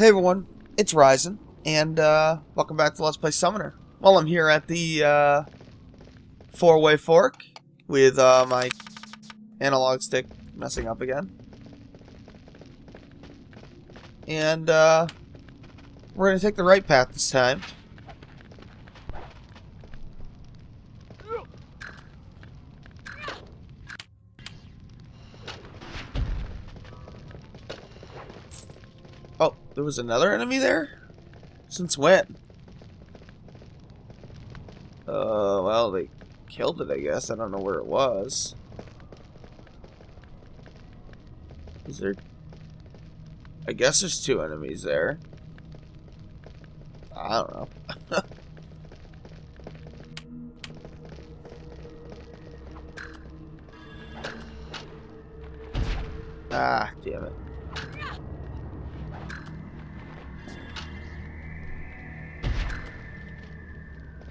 Hey everyone, it's Ryzen, and welcome back to Let's Play Summoner. Well, I'm here at the four-way fork with my analog stick messing up again. And we're going to take the right path this time. Oh, there was another enemy there? Since when? Well, they killed it, I guess. I don't know where it was. Is there... I guess there's two enemies there. I don't know. Ah, damn it.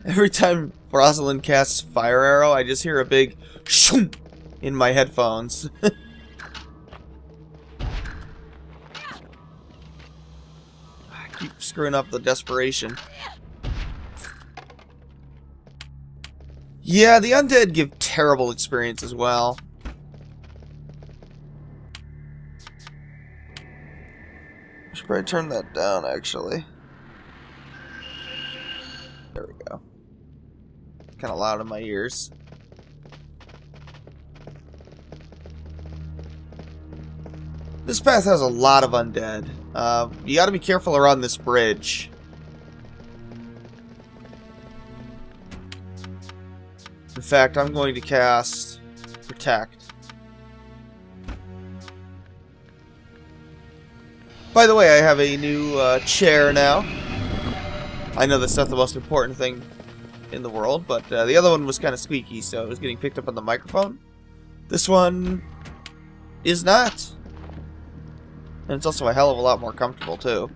Every time Rosalind casts Fire Arrow, I just hear a big shoom in my headphones. I keep screwing up the desperation. Yeah, the undead give terrible experience as well. I should probably turn that down, actually. There we go. Kind of loud in my ears. This path has a lot of undead. You gotta be careful around this bridge. In fact, I'm going to cast Protect. By the way, I have a new chair now. I know that's not the most important thing in the world, but the other one was kind of squeaky, so it was getting picked up on the microphone. This one is not. And it's also a hell of a lot more comfortable, too.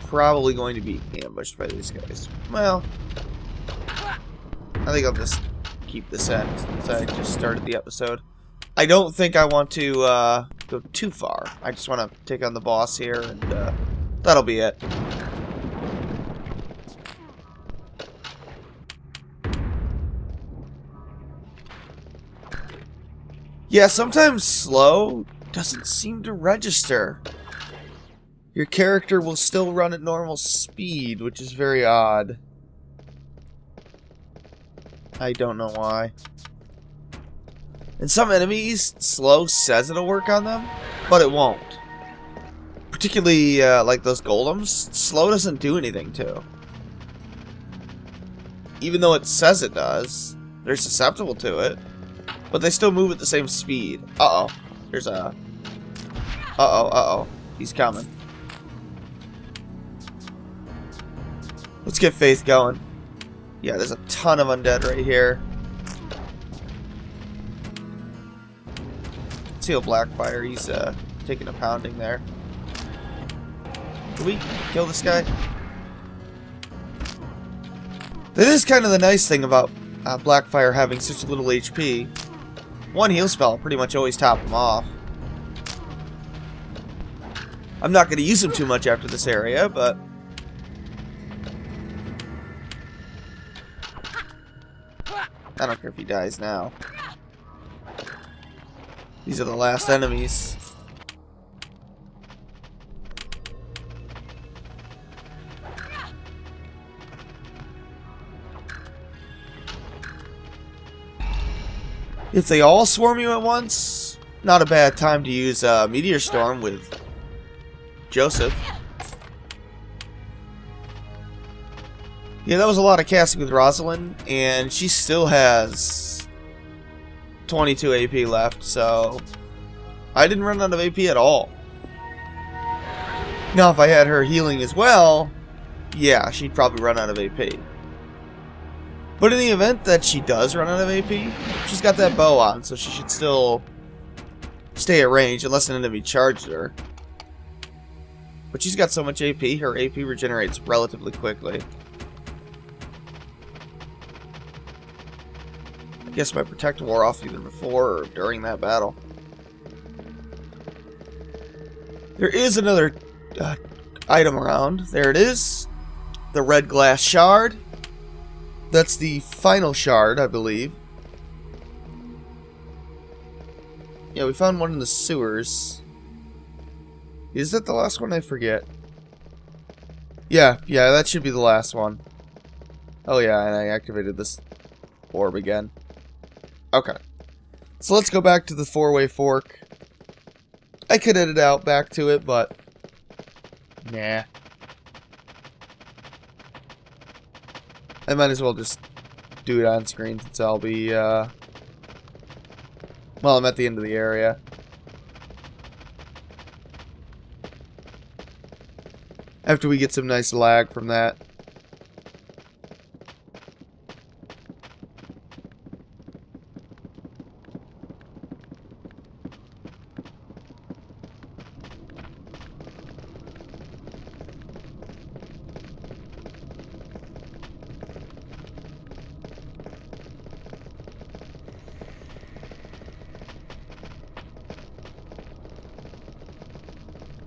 Probably going to be ambushed by these guys. Well, I think I'll just keep this at since I just started the episode. I don't think I want to go too far. I just want to take on the boss here, and that'll be it. Yeah, sometimes slow doesn't seem to register. Your character will still run at normal speed, which is very odd. I don't know why. And some enemies, slow says it'll work on them, but it won't. Particularly, like those golems, slow doesn't do anything to. Even though it says it does, they're susceptible to it, but they still move at the same speed. Uh-oh. There's a... Uh-oh. He's coming. Let's get Faith going. Yeah, there's a ton of undead right here. See Blackfire, he's taking a pounding there. Can we kill this guy? That is kind of the nice thing about Blackfire having such little HP. One heal spell pretty much always top him off. I'm not going to use him too much after this area, but... I don't care if he dies now. These are the last enemies. If they all swarm you at once, not a bad time to use Meteor Storm with Joseph. Yeah, that was a lot of casting with Rosalind, and she still has 22 AP left, so I didn't run out of AP at all. Now, if I had her healing as well, yeah, she'd probably run out of AP. But in the event that she does run out of AP, she's got that bow on, so she should still stay at range unless an enemy charged her. But she's got so much AP, her AP regenerates relatively quickly. I guess my protect wore off either before or during that battle. There is another item around. There it is. The red glass shard. That's the final shard, I believe. Yeah, we found one in the sewers. Is that the last one? I forget. Yeah, that should be the last one. Oh yeah, and I activated this orb again. Okay. So let's go back to the four-way fork. I could edit out back to it, but nah. I might as well just do it on screen since I'll be, well, I'm at the end of the area. After we get some nice lag from that.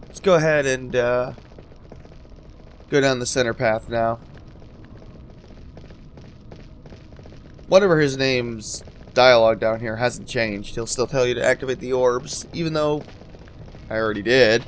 Let's go ahead and go down the center path now. Whatever his name's dialogue down here hasn't changed. He'll still tell you to activate the orbs, even though I already did.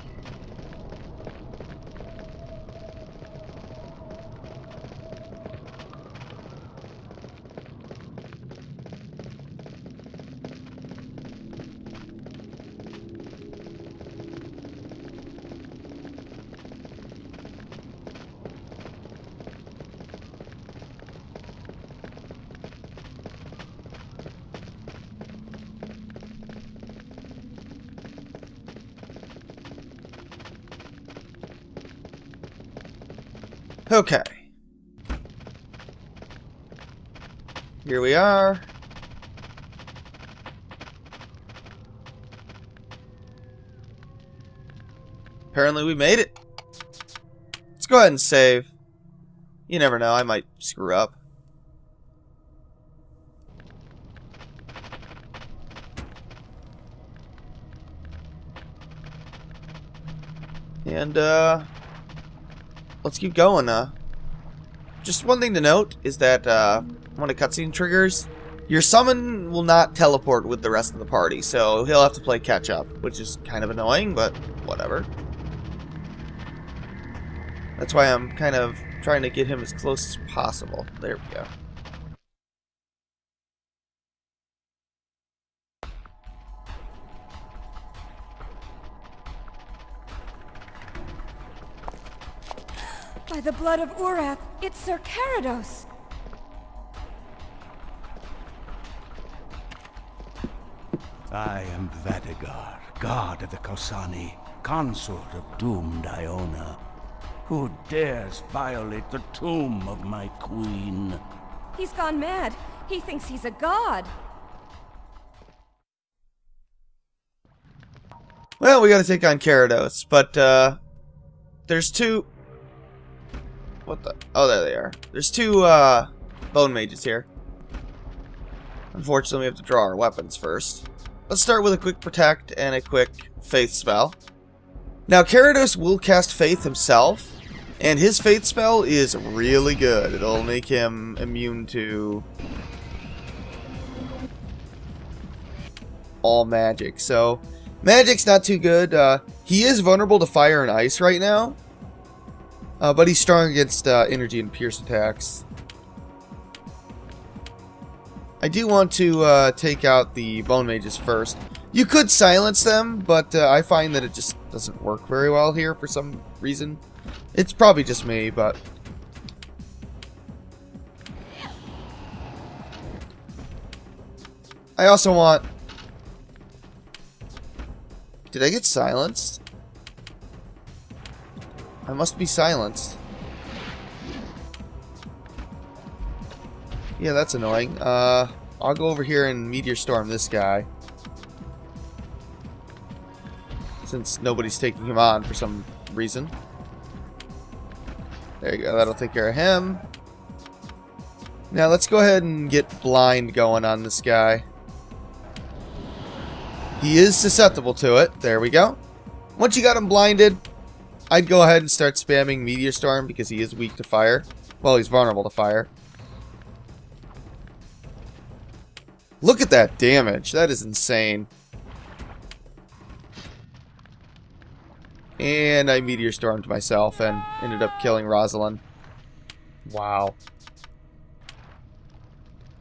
Okay. Here we are. Apparently we made it. Let's go ahead and save. You never know, I might screw up. And, let's keep going. Just one thing to note is that when a cutscene triggers, your summon will not teleport with the rest of the party, so he'll have to play catch up, which is kind of annoying, but whatever. That's why I'm kind of trying to get him as close as possible. There we go. By the blood of Urath, it's Sir Carados! I am Vadigar, god of the Kosani, consort of doomed Iona. Who dares violate the tomb of my queen? He's gone mad. He thinks he's a god. Well, we gotta take on Carados, but, there's two... What the? Oh, there they are. There's two, bone mages here. Unfortunately, we have to draw our weapons first. Let's start with a quick protect and a quick faith spell. Now, Carados will cast faith himself, and his faith spell is really good. It'll make him immune to all magic. So, magic's not too good. He is vulnerable to fire and ice right now. But he's strong against energy and pierce attacks. I do want to take out the bone mages first. You could silence them, but I find that it just doesn't work very well here for some reason. It's probably just me, but... I also want... Did I get silenced? I must be silenced. Yeah, that's annoying. I'll go over here and Meteor Storm this guy. since nobody's taking him on for some reason. There you go, that'll take care of him. Now let's go ahead and get blind going on this guy. He is susceptible to it. There we go. Once you got him blinded, I'd go ahead and start spamming Meteor Storm because he is weak to fire. Well, he's vulnerable to fire. Look at that damage. That is insane. And I Meteor Stormed myself and ended up killing Rosalind. Wow.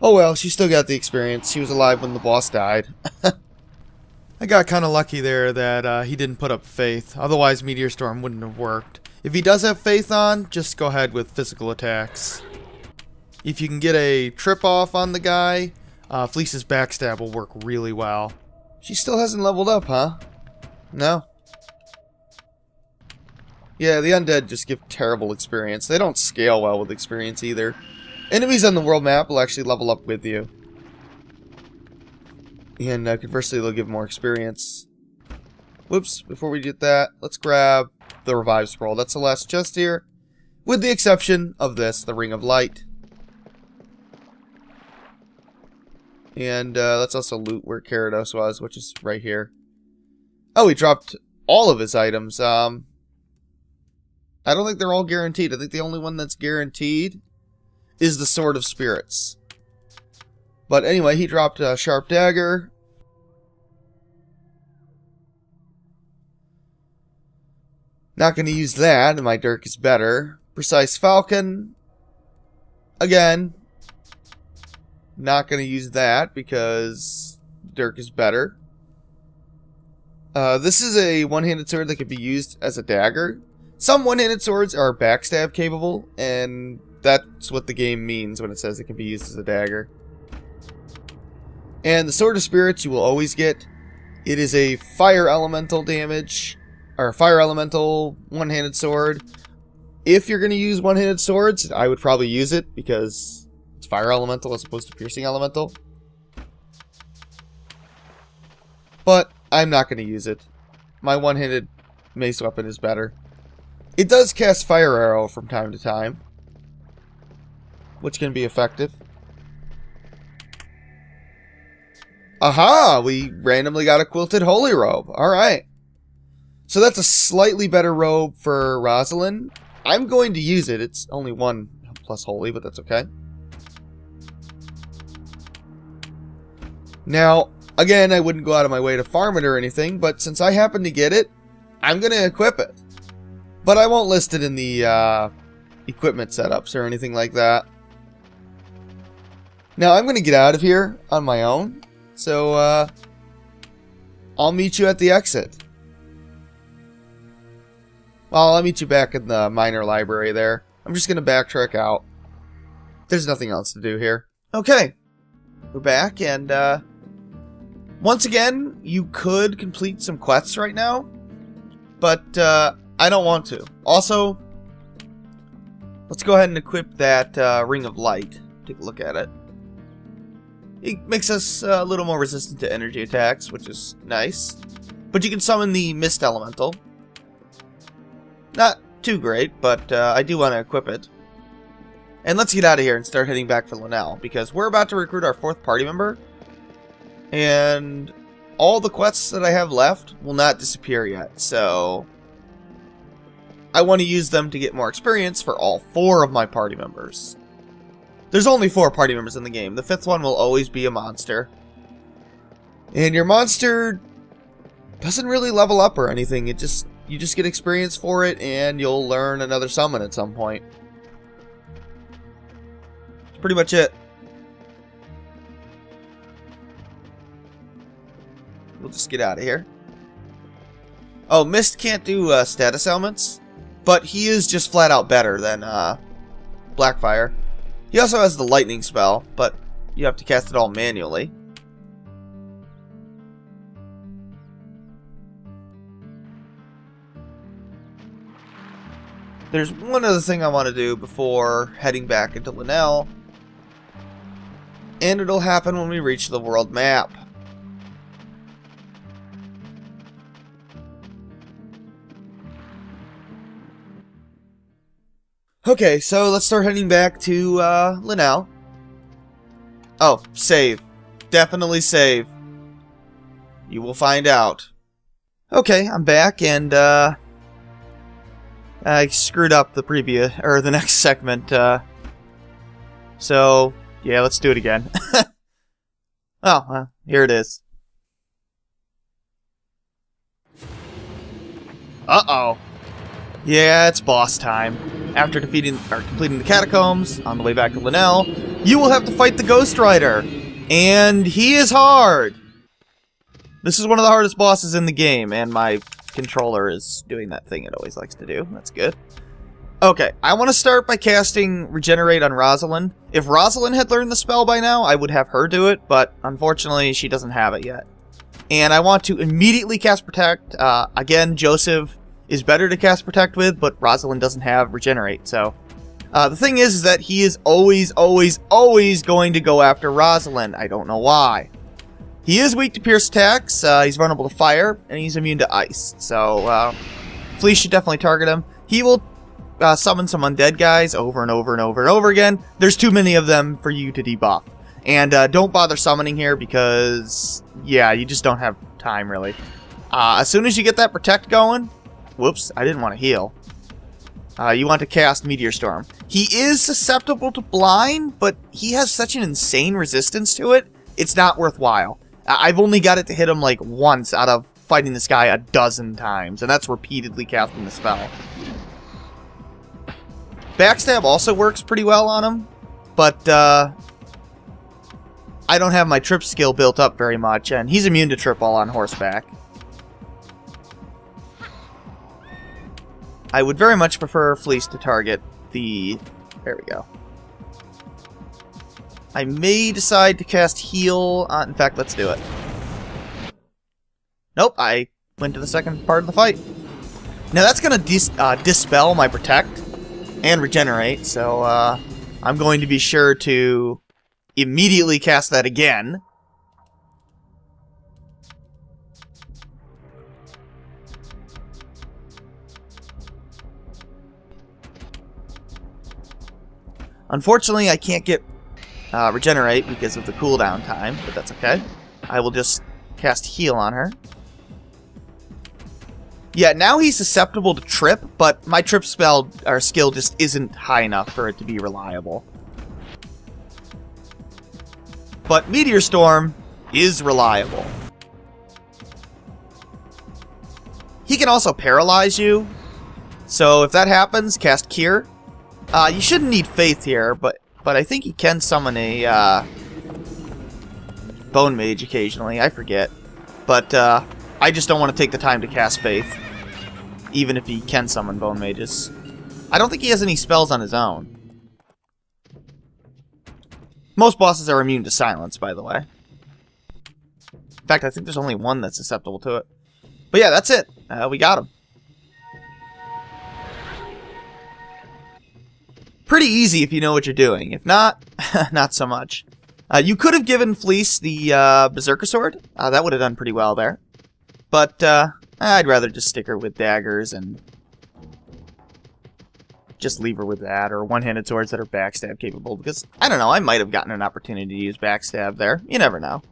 Oh well, she still got the experience. She was alive when the boss died. I got kind of lucky there that he didn't put up Faith. Otherwise, Meteor Storm wouldn't have worked. If he does have Faith on, just go ahead with physical attacks. If you can get a trip off on the guy, Fleece's Backstab will work really well. She still hasn't leveled up, huh? No. Yeah, the undead just give terrible experience. They don't scale well with experience either. Enemies on the world map will actually level up with you. And conversely, they'll give more experience. Whoops, before we get that, let's grab the Revive Scroll. That's the last chest here. With the exception of this, the Ring of Light. And let's also loot where Carados was, which is right here. Oh, he dropped all of his items. I don't think they're all guaranteed. I think the only one that's guaranteed is the Sword of Spirits. But anyway, he dropped a Sharp Dagger. Not going to use that. My Dirk is better. Precise Falcon. Again, not going to use that because Dirk is better. This is a one-handed sword that can be used as a dagger. Some one-handed swords are backstab capable, and that's what the game means when it says it can be used as a dagger. And the Sword of Spirits you will always get. It is a fire elemental damage, or fire elemental one-handed sword. If you're going to use one-handed swords, I would probably use it because it's fire elemental as opposed to piercing elemental. But I'm not going to use it. My one-handed mace weapon is better. It does cast Fire Arrow from time to time, which can be effective. Aha! We randomly got a Quilted Holy Robe. Alright. So that's a slightly better robe for Rosalind. I'm going to use it. It's only 1 plus Holy, but that's okay. Now, again, I wouldn't go out of my way to farm it or anything, but since I happen to get it, I'm going to equip it. But I won't list it in the equipment setups or anything like that. Now, I'm going to get out of here on my own. So, I'll meet you at the exit. Well, I'll meet you back in the minor library there. I'm just going to backtrack out. There's nothing else to do here. Okay. We're back, and once again, you could complete some quests right now. But, I don't want to. Also, let's go ahead and equip that Ring of Light. Take a look at it. It makes us a little more resistant to energy attacks, which is nice. But you can summon the Mist Elemental. Not too great, but I do want to equip it. And let's get out of here and start heading back for Linnell, because we're about to recruit our 4th party member. And all the quests that I have left will not disappear yet, so I want to use them to get more experience for all 4 of my party members. There's only 4 party members in the game. The 5th one will always be a monster. And your monster doesn't really level up or anything. You just get experience for it, and you'll learn another summon at some point. That's pretty much it. We'll just get out of here. Oh, Mist can't do status elements, but he is just flat out better than Blackfire. He also has the lightning spell, but you have to cast it all manually. There's one other thing I want to do before heading back into Linnell, and it'll happen when we reach the world map. Okay, so let's start heading back to Linnell. Oh, save. Definitely save. You will find out. Okay, I'm back, and I screwed up the next segment. So yeah, let's do it again. Oh, here it is. Uh-oh. Yeah, it's boss time. After completing the Catacombs, on the way back to Linnell, you will have to fight the Ghost Rider. And he is hard! This is one of the hardest bosses in the game, and my controller is doing that thing it always likes to do. That's good. Okay, I want to start by casting Regenerate on Rosalind. If Rosalind had learned the spell by now, I would have her do it, but unfortunately she doesn't have it yet. And I want to immediately cast Protect. Again, Joseph is better to cast Protect with, but Rosalind doesn't have Regenerate, so... the thing is that he is always going to go after Rosalind. I don't know why. He is weak to Pierce attacks, he's vulnerable to fire, and he's immune to ice. So, Fleece should definitely target him. He will summon some undead guys over and over and over and over again. There's too many of them for you to debuff. And don't bother summoning here because, yeah, you just don't have time, really. As soon as you get that Protect going... Whoops, I didn't want to heal. You want to cast Meteor Storm. He is susceptible to blind, but he has such an insane resistance to it, it's not worthwhile. I've only got it to hit him like once out of fighting this guy a dozen times, and that's repeatedly casting the spell. Backstab also works pretty well on him, but I don't have my trip skill built up very much, and he's immune to trip while on horseback. I would very much prefer Fleece to target the... There we go. I may decide to cast Heal. In fact, let's do it. Nope, I went to the second part of the fight. Now that's going to dispel my Protect and Regenerate, so I'm going to be sure to immediately cast that again. Unfortunately, I can't get Regenerate because of the cooldown time, but that's okay. I will just cast Heal on her. Yeah, now he's susceptible to trip, but my trip spell or skill just isn't high enough for it to be reliable. But Meteor Storm is reliable. He can also paralyze you, so if that happens, cast Cure. You shouldn't need Faith here, but I think he can summon a Bone Mage occasionally. I forget. But I just don't want to take the time to cast Faith, even if he can summon Bone Mages. I don't think he has any spells on his own. Most bosses are immune to Silence, by the way. In fact, I think there's only one that's susceptible to it. But yeah, that's it. We got him. Pretty easy if you know what you're doing. If not, not so much. You could have given Fleece the Berserker Sword. That would have done pretty well there. But I'd rather just stick her with daggers and just leave her with that, or one-handed swords that are backstab capable, because, I don't know, I might have gotten an opportunity to use backstab there. You never know.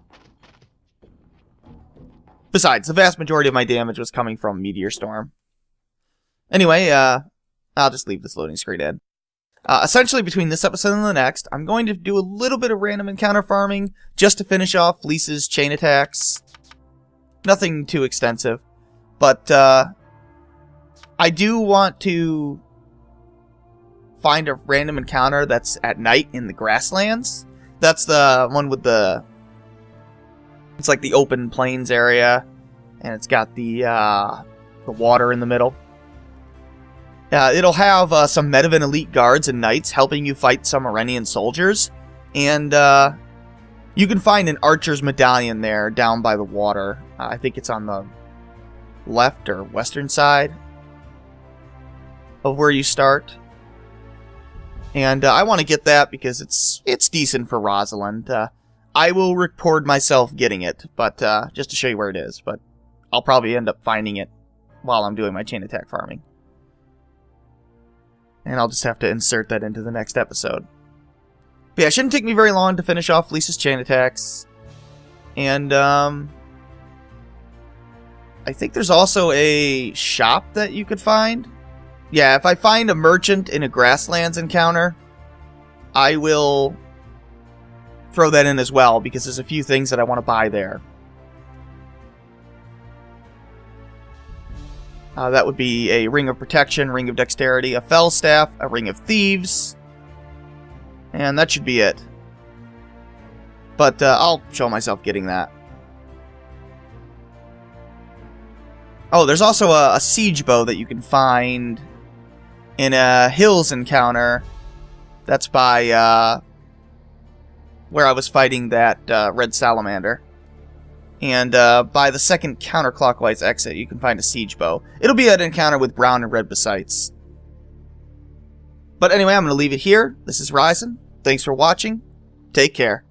Besides, the vast majority of my damage was coming from Meteor Storm. Anyway, I'll just leave this loading screen in. Essentially, between this episode and the next, I'm going to do a little bit of random encounter farming just to finish off Fleece's chain attacks. Nothing too extensive. But, I do want to find a random encounter that's at night in the grasslands. That's the one with the... It's like the open plains area, and it's got the water in the middle. It'll have some Medivh elite guards and knights helping you fight some Irenian soldiers. And you can find an archer's medallion there down by the water. I think it's on the left or western side of where you start. And I want to get that because it's decent for Rosalind. I will record myself getting it, but just to show you where it is. But I'll probably end up finding it while I'm doing my chain attack farming. And I'll just have to insert that into the next episode. But yeah, it shouldn't take me very long to finish off Lisa's chain attacks. And, I think there's also a shop that you could find. Yeah, if I find a merchant in a Grasslands encounter, I will throw that in as well, because there's a few things that I want to buy there. That would be a Ring of Protection, Ring of Dexterity, a Fell Staff, a Ring of Thieves, and that should be it. But I'll show myself getting that. Oh, there's also a Siege Bow that you can find in a Hills encounter. That's by where I was fighting that Red Salamander. And by the second counterclockwise exit, you can find a Siege Bow. It'll be an encounter with brown and red basites. But anyway, I'm going to leave it here. This is Ryzen. Thanks for watching. Take care.